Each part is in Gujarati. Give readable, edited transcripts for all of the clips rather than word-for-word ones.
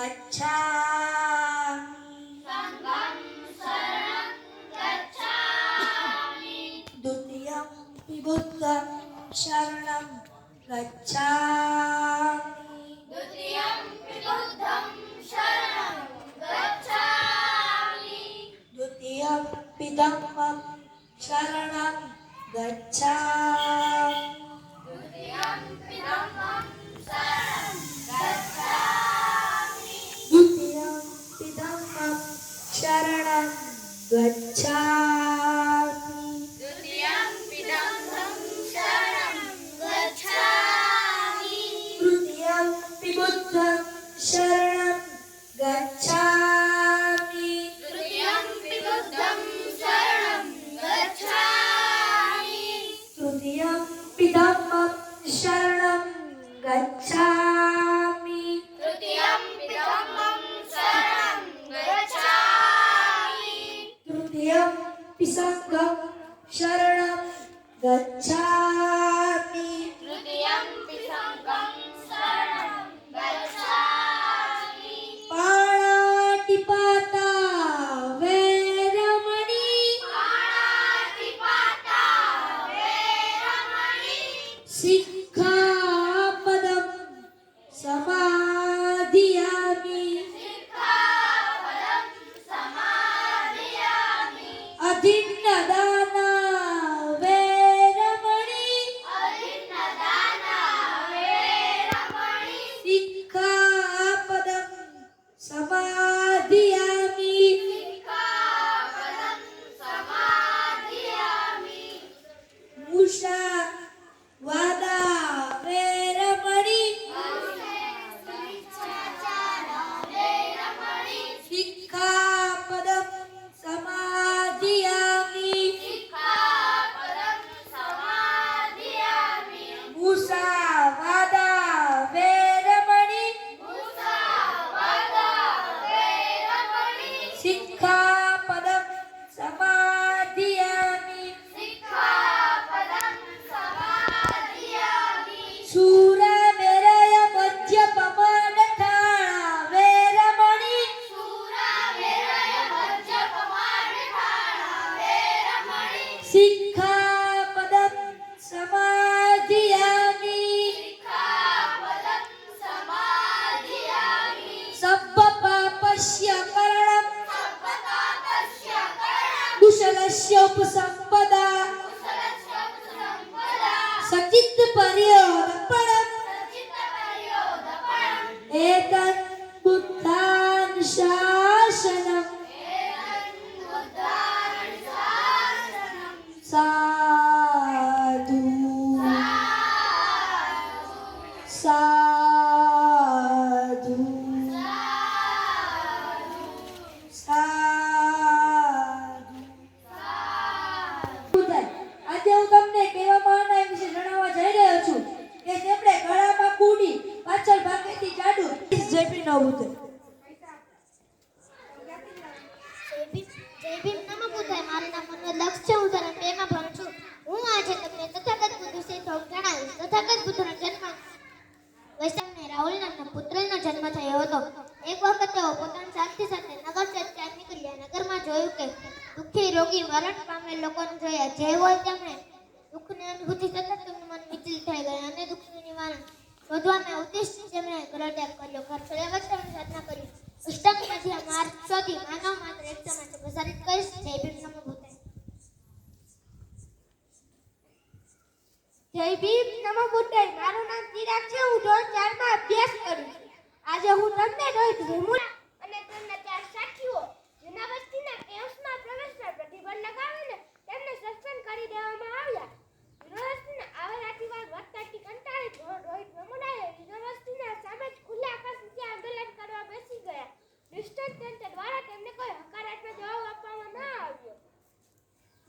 गच्छामि संघं शरणं गच्छामि द्वितीयं बुद्धं शरणं गच्छामि द्वितीयं बुद्धं शरणं गच्छामि द्वितीयं धम्मं शरणं गच्छामि द्वितीयं धम्मं शरणं गच्छामि द्वितीयं धम्मं शरणं गच्छामि द्वितीयं धम्मं शरणं गच्छामि तृतीयं बुद्धं शरणं गच्छामि तृतीयं बुद्धं शरणं गच्छामि तृतीयं धम्मं शरणं गच्छामि तृतीयं धम्मं शरणं गच्छामि तृतीयं संघं शरणं गच्छामि तृतीयं संघं शरणं गच्छामि पाणातिपाता वैरमणि पाणातिपाता वैरमणि सिक्खापदं समाधियामि सिक्खापदं समादयामि अभिन्नदाना वैरमणि अभिन्नदाना वैरमणि सिक्खापदं समाधियामि सिक्खापदं समादयामि मुषा वादा वैरमणि वैरमणि सिक्खापदं समाधियामि सिक्खापदं समादयामि मुषा वादा वैरमणि मुसावादा वैरमणि सिक्खापदं समाधियामि सिक्खापदं समादयामि शूरमेरय मध्यपमानठाणा वैरमणि शूरामेरय मध्यपमानठाणा वैरमणि सिक्खापदं समाधियामि सिक्खापदं समादयामि सब्बपापस्य करणं सप्पपापस्य करणं कुशलस्य उपसम्पदा कुशलस्य संपदा सचित्तपर्योदपणम् सचित्तपर्योदपणम् एतत् बुद्धानुशासनम् बुद्धानुशासनम् साधु साधु સાધુ આજે હું તમને કહેવા માંગના વિશે જણાવવા જઈ રહ્યો છું કે તેમણે ગળામાં કુડી પાછળ ભાગેથી જાડુ જેપી નો બુદ્ધ જય ભીમ નમો બુદ્ધાય. મારું નામ મનોજ લક્ષ છે. હું ધોરણ 2 માં ભણું છું. હું આજે તમને તથાગત બુદ્ધ વિશે થોડુંક જણાવીશ. તથાગત બુદ્ધનો જન્મ વૈશાખને રાહુલ નામના પુત્રનો જન્મ થયો હતો. એક વખત તેઓ પોતાની સાથી સાથે નગર ચર્ચા નીકળ્યા. નગરમાં જોયું કે દુઃખી રોગી મરણ પામેલ લોકોને જોયા. જે હોય તેમણે દુઃખની અનુભૂતિ થતાં તેમનું મન વિચલિત થઈ ગયું અને દુઃખનું નિવારણ શોધવાના ઉદ્દેશથી તેમણે ગૃહત્યાગ કર્યો. ઘર ફર્યા બાદ તેમણે સાધના કરી. અષ્ટાંગમાંથી આ માર્ગ શોધી માનવ માત્ર એક સમાજ પ્રસારિત કરીશ. જય ભીમ નમો બુદ્ધાય. જય ભીમ નમો બુદ્ધાય. મારું નામ ચિરાગ છે. હું ધોરણ 4 માં અભ્યાસ કરું છું. આજે હું તમને રોહિત વેમુલા અને તેમના 4 સાથીઓ જેના વસ્તીના કેમ્પમાં પ્રવેશના પ્રતિબંધ લગાવીને તેમને સસ્પેન્ડ કરી દેવામાં આવ્યા. યુનિવર્સિટીના આવાજાતીવાદ વધતાથી કંટાળી રોહિત વેમુલાએ યુનિવર્સિટીના સામે જ ખુલ્લા આકાશ નીચે આંદોલન કરવા બેસી ગયા. ડિસ્ટન્સ સેન્ટર દ્વારા તેમને કોઈ હકારાત્મક જવાબ આપવામાં ન આવ્યો.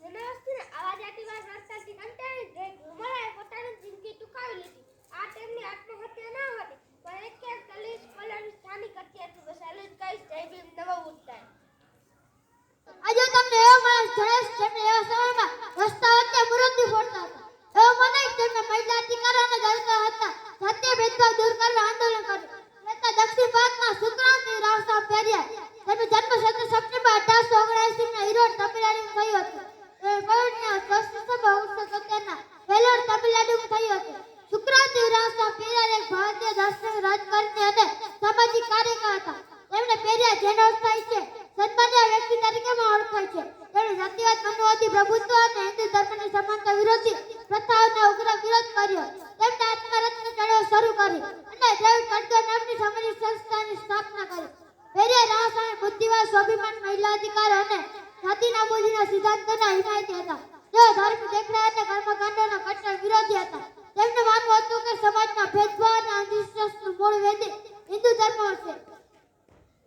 યુનિવર્સિટીના આવાજાતીવાદ વધતાથી કંટાળી રોહિત વેમુલાએ પોતાની જિંદગી ટૂંકાવી લીધી. આ તેમની આત્મહત્યા ન હતી પણ એક દલિત સ્કોલરની સ્થાનિક હત્યાથી બસાયેલું જ કહીશ. જય ભીમ નમો બુદ્ધાય. આજે તમને એવો માણસ જણાવીશ જેમને એવા સમયમાં રસ્તા વચ્ચે મૃત્યુ ફોડતા હતા. એવો મનાય તેમને મહિલા અધિકારોને દરકાર હતા. જાતીય ભેદભાવ દૂર કરવા આંદોલન કર્યું. દક્ષિણ ભારતમાં શુક્રવાર રાવસાહેબ પેરિયા. તેમનો જન્મ 17 સપ્ટેમ્બર 1879 ના ઈરોડ તમિલનાડુમાં થયો હતો. પરણ્યા 10 ડિસેમ્બર 1970 ના વેલોર તમિલનાડુમાં થયો હતો. શુક્રાદેવ રાવસાહેબ પેરિયા એક ભારતીય દાર્શનિક, રાજકારણી અને સામાજિક કાર્યકર હતા. તેમણે પેરિયા જેનોસાઇડ છે સન્માનીય વ્યક્તિ તરીકે ઓળખાય છે. તેમણે જાતિવાદ, મનુવાદી પ્રભુત્વ અને હિન્દુ ધર્મની સમાનતા વિરોધી પ્રથાઓનો ઉગ્ર વિરોધ કર્યો. તેમણે આત્મરત્ન ચળવળ શરૂ કરી અને ડેવિડ કડગર નામની સામાજિક સંસ્થાની સ્થાપના કરી. પેરિયા રાવસાહેબ બુદ્ધિવાદ, સ્વાભિમાન, મહિલા અધિકાર અને જાતિ નાબૂદીના સિદ્ધાંતોના હિમાયતી હતા. તેઓ ધાર્મિક દેખડા અને કર્મકાંડોના કટ્ટર વિરોધી હતા. તેમનું માનવું હતું કે સમાજના ભેદભાવ અને અંધવિશ્વાસનું મૂળ વેદી હિન્દુ ધર્મ છે.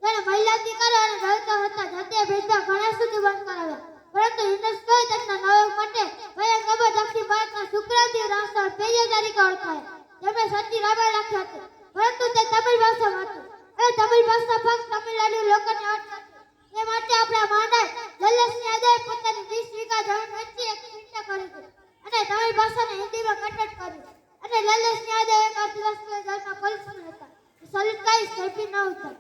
તેણે મહિલા અધિકારો અને દલિતો હતા જાતીય ભેદભાવ ઘણા સુધી બંધ કરાવ્યા. પરંતુ યુનેસ્કોએ તેમના નાયક માટે ભયંકર દક્ષિણ ભારતના શુક્રાદેવ રાવસાહેબ પેરિયા તરીકે ઓળખાયા. તેમણે સતી રાબા રાખ્યા હતા, પરંતુ તે તમિલ ભાષામાં હતું અને તમિલ ભાષા ફક્ત તમિલનાડુ લોકોને અર્થ હતી. તે માટે આપણા મહાનાયક લલ્લેશ યાદવે પોતાની 20 વીઘા જમીન વેચી એક ચિંતા કરી હતી અને તમિલ ભાષાને હિન્દીમાં કન્વર્ટ કર્યું. અને લલ્લેશ યાદવ એક અર્થશાસ્ત્રી ઘરના ફલસફી હતા. સલ્યુટ ગાઈસ, હેપી નવ હતા.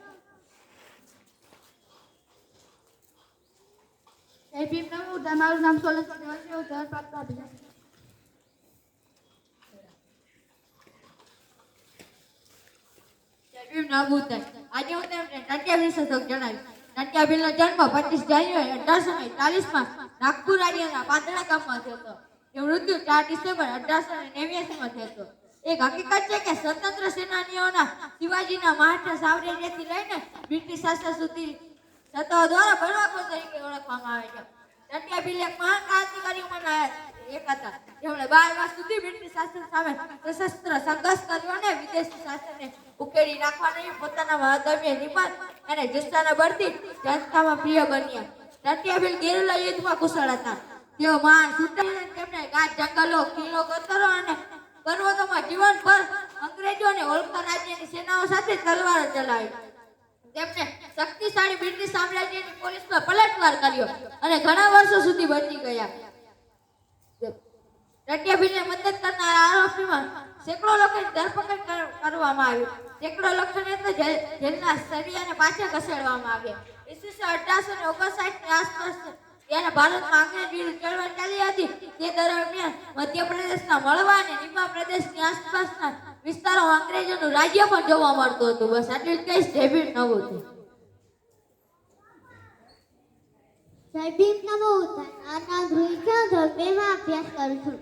જય ભીમ નમો બુદ્ધાય. મારું નામ સોલંકી દેવલ છે. હું ધોરણ 5 માં અભ્યાસ કરું છું. જય ભીમ નમો બુદ્ધાય. આજે હું તમને નાટ્ય વિશે થોડુંક જણાવીશ. નાટ્યાભીલનો જન્મ 25 જાન્યુઆરી 1841 માં નાગપુર રાજ્યના પાંદડા ગામમાં થયો હતો. એ મૃત્યુ 4 ડિસેમ્બર 1889 માં થયો હતો. એક હકીકત છે કે સ્વતંત્ર સેનાનીઓના શિવાજીના મહારાષ્ટ્ર સામ્રાજ્યથી લઈને બ્રિટિશ શાસન સુધી સત્તાઓ દ્વારા બળવાખોર તરીકે ઓળખવામાં આવે છે. નાટ્યાભીલ એક મહાન ક્રાંતિકારીઓમાંના એક હતા. જેમણે 12 વર્ષ સુધી બ્રિટિશ શાસન સામે સશસ્ત્ર સંઘર્ષ કર્યો અને વિદેશી શાસનને ઉકેલી નાખવાની પોતાના મહાદમ્ય નિબંધ અને જુસ્સાના બળથી જનતામાં પ્રિય બન્યા. નાટ્યાભીલ ગેરિલા યુદ્ધમાં કુશળ હતા. તેઓ મહાન શૂટર અને તેમણે ગાઢ જંગલો, ખીણો, ગતરો અને પર્વતોમાં જીવનભર અંગ્રેજોને ઓળખતા રાજ્યની સેનાઓ સાથે તલવારો ચલાવી. તેમણે શક્તિશાળી બ્રિટિશ સામ્રાજ્યની પોલીસ પર પલટવાર કર્યો અને ઘણા વર્ષો સુધી બચી ગયા. નાટ્યાભીલને મદદ કરનાર આરોપીમાં સેંકડો લોકોની ધરપકડ કરવામાં આવી. સેંકડો લોકોને તો જેલના સળિયાને પાછા ખસેડવામાં આવ્યા. ઈસવીસન 1859 ની આસપાસ ત્યારે ભારતમાં અંગ્રેજ વિરુદ્ધ ચળવળ ચાલી હતી. તે દરમિયાન મધ્યપ્રદેશના મળવા અને નિમા પ્રદેશની આસપાસના વિસ્તારોમાં અંગ્રેજોનું રાજ્ય પણ જોવા મળતું હતું. બસ આટલું જ કહીશ. જય ભીમ નમો બુદ્ધાય. જય ભીમ નમો બુદ્ધાય. આ નામ ધ્રુવી છે. હું ધોરણ 2 માં અભ્યાસ કરું છું.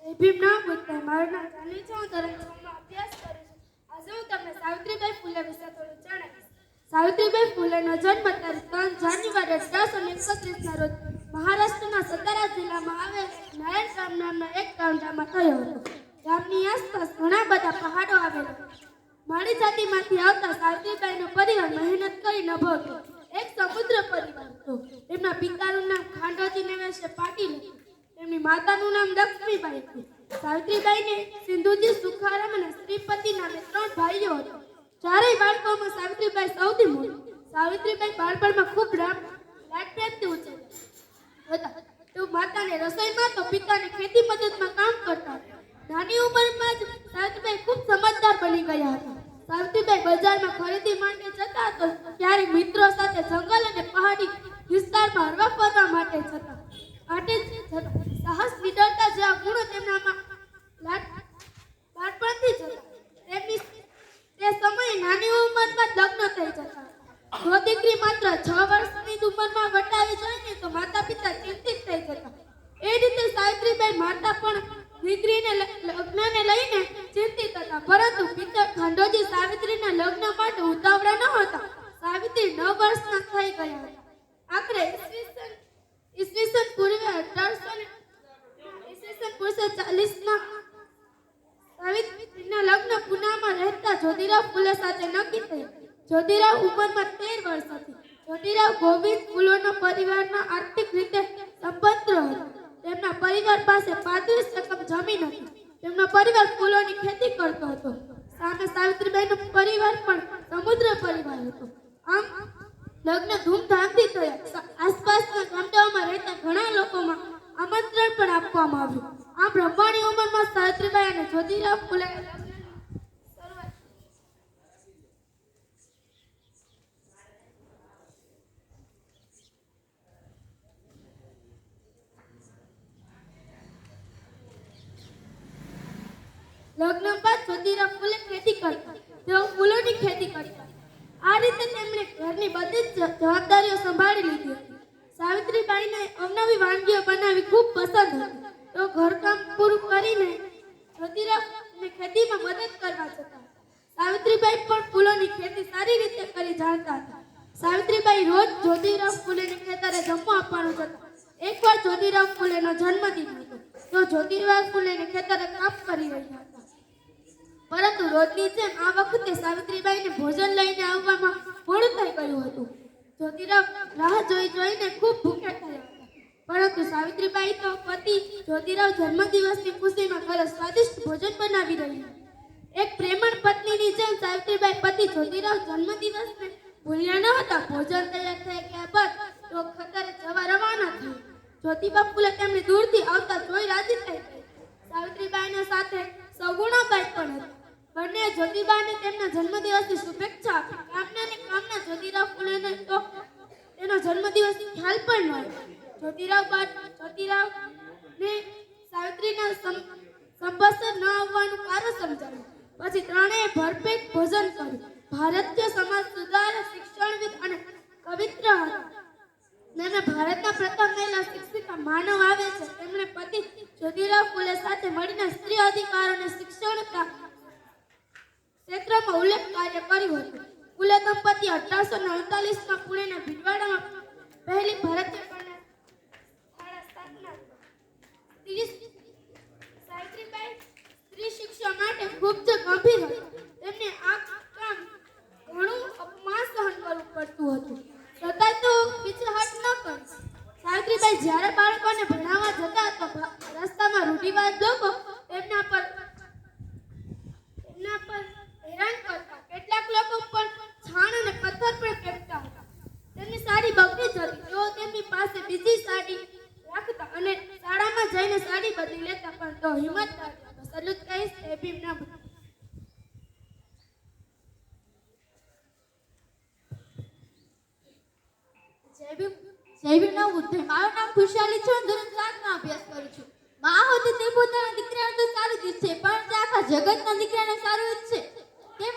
જય ભીમ નમો બુદ્ધાય. મારું નામ જાનવી છે. હું ધોરણ 6 માં અભ્યાસ કરું છું. આજે હું તમને સાવિત્રીબાઈ ફૂલે વિશે થોડું જણાવીશ. સાવિત્રીબાઈ ફૂલેનો જન્મ તારીખ 3 જાન્યુઆરી 1831 ના રોજ મહારાષ્ટ્રના સતારા જિલ્લામાં આવેલ નારાયણ નામના એક ગામમાં થયો હતો. ગામની આસપાસ ઘણા બધા પહાડો આવેલા. માળી જાતિમાંથી આવતા સાવિત્રીબાઈનો પરિવાર મહેનત કરી નભો હતો. એક સમુદ્ર પરિવાર હતો. તેમના પિતાનું નામ ખાંડોજી નવેશે પાટીલ હતું. તેમની માતાનું નામ લક્ષ્મીબાઈ હતું. સાવિત્રીબાઈને સિંધુજી, સુખારામ અને શ્રીપતિ નામે 3 ભાઈઓ હતા. ચારેય બાળકોમાં સાવિત્રીબાઈ સૌથી મોટી. સાવિત્રીબાઈ બાળપણમાં ખૂબ લાડપ્રેમથી ઉછેરી. તેઓ માતાને રસોઈમાં તો પિતાને ખેતી મદદમાં કામ કરતા. નાની ઉંમરમાં જ સાવિત્રીબાઈ ખૂબ સમજદાર બની ગયા હતા. સાવિત્રીબાઈ બજારમાં ખરીદી માટે જતા તો ક્યારેક મિત્રો સાથે જંગલ અને પહાડી વિસ્તારમાં હરવા ફરવા માટે જતા. સાહસ, નિડરતા જેવા ગુણો તેમનામાં બાળપણથી જ હતા. તે સમયે નાની ઉંમરમાં લગ્ન થઈ જતા. જો દીકરી માત્ર 6 વર્ષની ઉંમરમાં વટાવી જાય ને તો માતા પિતા ચિંતિત થઈ જતા. એ રીતે સાવિત્રીબાઈ માતા પણ દીકરીને લગ્નને લઈને ચિંતિત હતા. પરંતુ પિતા ખંડોજી સાવિત્રીના લગ્ન માટે ઉતાવળા ન હતા. સાવિત્રી 9 વર્ષના થઈ ગયા હતા. આખરે ઈસવીસન પૂર્વે 1840 સાવિત્રીના લગ્ન પૂનામાં રહેતા જ્યોતિરાવ ફૂલે સાથે નક્કી થયું. જ્યોતિરાવ ઉંમરમાં 13 વર્ષ હતી. જ્યોતિરાવ ગોવિંદ ફૂલોનો પરિવારના આર્થિક રીતે સંપન્ન હતો. તેમના પરિવાર પાસે 35 જમીન હતી. તેમનો પરિવાર ફૂલોની ખેતી કરતો હતો. સામે સાવિત્રીબાઈનો પરિવાર પણ સમુદ્ર પરિવાર હતો. આમ લગ્ન ધૂમધામથી થયા. આસપાસના ગામડાઓમાં રહેતા ઘણા લોકોમાં આમંત્રણ પણ આપવામાં આવ્યું. આમ રમવાની ઉંમરમાં સાવિત્રીબાઈ અને જ્યોતિરાવ ફૂલે લગ્ન બાદ જ્યોતિરાવ ફૂલે ખેતી કરતા. તેઓ ફૂલોની ખેતી કરતા. આ રીતે તેમણે ઘરની બધી જ જવાબદારીઓ સંભાળી લીધી હતી. સાવિત્રીબાઈને અવનવી વાનગીઓ બનાવવી ખૂબ પસંદ હતી. તેઓ ઘરકામ પૂરું કરીને જ્યોતિરાવને ખેતીમાં મદદ કરવા જતા. સાવિત્રીબાઈ પણ ફૂલોની ખેતી સારી રીતે કરી જાણતા હતા. સાવિત્રીબાઈ રોજ જ્યોતિરાવ ફૂલેને ખેતરે જમવા આપવાનું જતા. એકવાર જ્યોતિરાવ ફૂલેનો જન્મદિન હતો. તો જ્યોતિરાવ ફૂલેને ખેતરે કામ કરી રહ્યા હતા. પરંતુ રોજની જેમ આ વખતે સાવિત્રીબાઈને ભોજન લઈને આવવામાં મોડું થઈ ગયું હતું. જ્યોતિરાવ રાહ જોઈને ખૂબ ભૂખ્યા થયા હતા. પરંતુ સાવિત્રીબાઈ તો પતિ જ્યોતિરાવ જન્મદિવસની ખુશીમાં ઘરે સ્વાદિષ્ટ ભોજન બનાવી રહી હતી. એક પ્રેમળ પત્નીની જેમ સાવિત્રીબાઈ પતિ જ્યોતિરાવ જન્મદિવસને ભૂલ્યા ન હતા. ભોજન તૈયાર થઈ ગયા બાદ તો ખેતરે જવા રવાના થયા. જ્યોતિબા ફૂલે તેમને દૂરથી આવતા જોઈ રાજી થઈ ગઈ. સાવિત્રીબાઈના સાથે સગુણાબાઈ પણ હતી. બંને જ્યોતિબાને તેમના જન્મદિવસની શુભેચ્છા આપી. કામના જ્યોતિરાવ ફૂલેને તો તેનો જન્મદિવસનો ખ્યાલ પણ ન હતો. જ્યોતિરાવને સાવિત્રીના સંભસર ન આવવાનું કારણ સમજાવ્યું. પછી ત્રણેય ભરપેટ ભોજન કર્યું. ભારતીય સમાજ સુધારક, શિક્ષણવિદ અને કવિત્ર હતા. તેમણે ભારતના પ્રથમ મહિલા શિક્ષિકા માનવ આવે છે. તેમણે પતિ જ્યોતિરાવ ફૂલે સાથે મળીને સ્ત્રી અધિકાર અને શિક્ષણના ક્ષેત્રમાં ઉલ્લેખ કાર્ય કર્યું હતું. ફૂલે દંપતી 1848માં પુણેના ભીલવાડામાં પહેલી ભારતીય કન્યા શાળા સ્થાપના કરી. સાવિત્રીબાઈ સ્ત્રી શિક્ષા માટે ખૂબ જ ગંભીર હતી. તેમને આ કામ ઘણું અપમાન સહન કરવું પડતું હતું. છતાંય તો પીછેહટ ન કરી. સાવિત્રીબાઈ જ્યારે બાળકોને ભણાવવા જતા તો રસ્તામાં રૂઢિવાદ લોકો તેમના પર હેરાન કરતા. કેટલાક લોકો પણ છાણ અને પથ્થર પણ ફેંકતા હતા. તેમની સાડી બગડી જતી. તેઓ તેમની પાસે બીજી સાડી રાખતા અને શાળામાં જઈને સાડી બદલી લેતા. પણ તો હિંમત રાખતા. સલુત કહીશ એ ભીમ ના જય ભીમ ના બુદ્ધ. મારું નામ ખુશાલી છે. હું ધોરણ 7માં અભ્યાસ કરું છું. માં હોતી તે પોતાના દીકરાને તો સારું જ ઈચ્છે, પણ તે આખા જગતના દીકરાને સારું ઈચ્છે. તે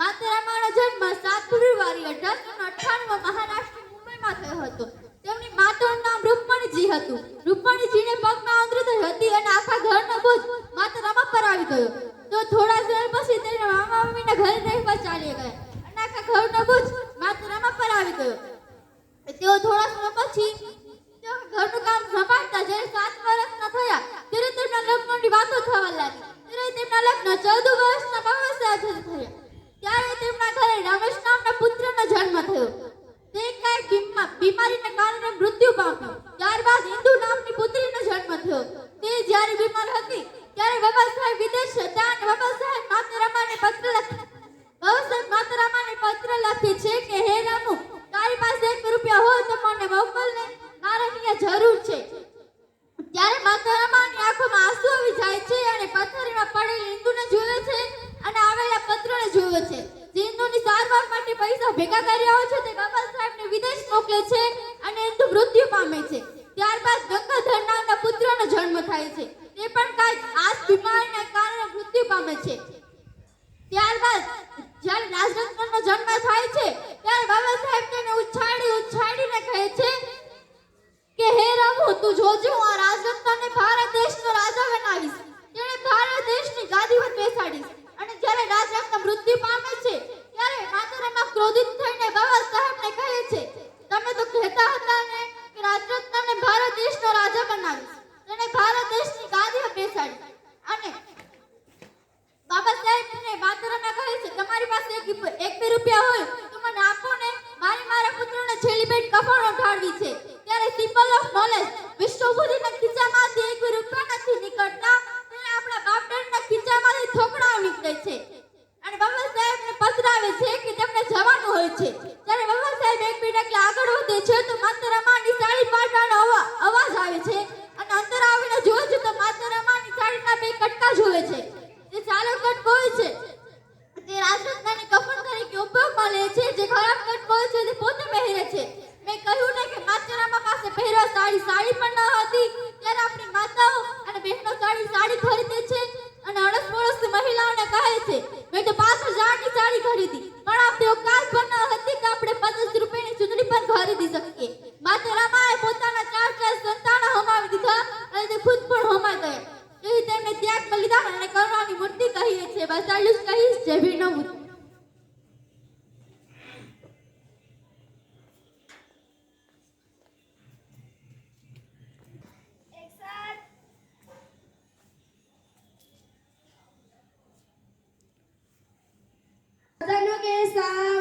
માતેરામાનો જન્મ 7 ફેબ્રુઆરી 1898માં મહારાષ્ટ્ર મુંબઈમાં થયો હતો. તેમની માતાનું નામ રૂકમણીજી હતું. રૂકમણીજીને પગમાં આંધળી થઈ હતી અને આખા ઘરનો બોજ માતેરામા પર આવી ગયો. તો થોડા સમય પછી તેના મામા મમ્મીના ઘરે રહેવા ચાલી ગયા અને આખા ઘરનો બોજ માતેરામા પર આવી ગયો. તેઓ થોડા સમય પછી ઘરનું કામ સંભાળતા જ્યારે 7 વર્ષના થયા ત્યારે તેમના લગ્નની વાતો થવા લાગી. ત્યારે તેમના લગ્ન 14 વર્ષના બાબા સાહેબ સાથે થયા. ત્યારે તેમના ઘરે રમેશ નામના પુત્રનો જન્મ થયો. તે કાંઈ બીમારીને કારણે મૃત્યુ પામ્યો. ત્યારબાદ ઇન્દુ નામની પુત્રીનો જન્મ થયો. તે જ્યારે બીમાર હતી ત્યારે બાબા સાહેબ વિદેશ હતા અને બાબા સાહેબ માતેરામાને પત્ર લખે છે કે હે રામુ, તારી પાસે 1 રૂપિયા હોય તો મને મોકલને, મારે અહીંયા જરૂર છે. ત્યારે માતેરામાની આંખોમાં આંસુ આવી જાય છે અને પથારીમાં પડેલી ઇન્દુને જુએ છે અને આવેલા પત્રને જુએ છે. જે ઇન્દુની સારવાર માટે પૈસા ભેગા કર્યા હોય છે તે બાબા સાહેબને વિદેશ મોકલે છે અને ઇન્દુ મૃત્યુ પામે છે. ત્યારબાદ ગંગાધર નામના પુત્રનો જન્મ થાય છે. તે પણ કાંઈક આ બીમારીને કારણે મૃત્યુ પામે છે. ત્યારબાદ જ્યારે રાજરત્નનો જન્મ થાય છે ત્યારે બાબા સાહેબ તેને ઉછાળીને કહે છે કે હે રામુ, તું જોજો, આ રાજરત્નને ભારત દેશનો રાજા બનાવીશ. તેણે ભારત દેશની ગાદી પર બેસાડીશ. અને જ્યારે રાજરત્ન મૃત્યુ પામે છે ત્યારે માતેરામા ક્રોધિત થઈને બાબા સાહેબને કહે છે, તમે તો કહેતા હતા ને કે રાજરત્નને ભારત દેશનો રાજા બનાવીશ. તેણે ભારત દેશની ગાદી પર બેસાડી. અને બાબા સાહેબને માતેરામા કહે છે, તમારી પાસે 1-2 રૂપિયા હોય તો મને આપો ને, મારા પુત્રને છેલ્લી ભેટ કફન ઓઢાડવી છે. ત્યારે સિમ્બલ ઓફ નોલેજ વિશ્વબુદ્ધિના ખીચામાંથી 1 રૂપિયા નથી નીકળતા, ત્યારે આપણા બાપડરના ખીચામાંથી થોકડાઓ નીકળે છે. અને બાબા સાહેબને પધરાવે છે કે તેમને જવાનું હોય છે. ત્યારે બાબા સાહેબ 1 મિનિટ એટલે આગળ વધે છે તો માતેરામાની સાડી પાડવાનો અવાજ આવે છે અને અંદર આવીને જોવે છે તો માતેરામાની સાડીના 2 કટકા જોવે છે. જે ચાલો કટકો હોય છે તે રાજરત્નને કફન તરીકે ઉપયોગમાં લે છે. જે ખરાબ કટકો હોય છે તે પોતે પહેરે છે. મેં કહ્યું ને કે માતેરામા પાસે પહેરવા સાડી પણ ન હતી. ભગવાનની મૂર્તિ કહીએ છીએ. બસ આટલું જ કહીશ. જય ભીમ નમો. બધાનો કે સા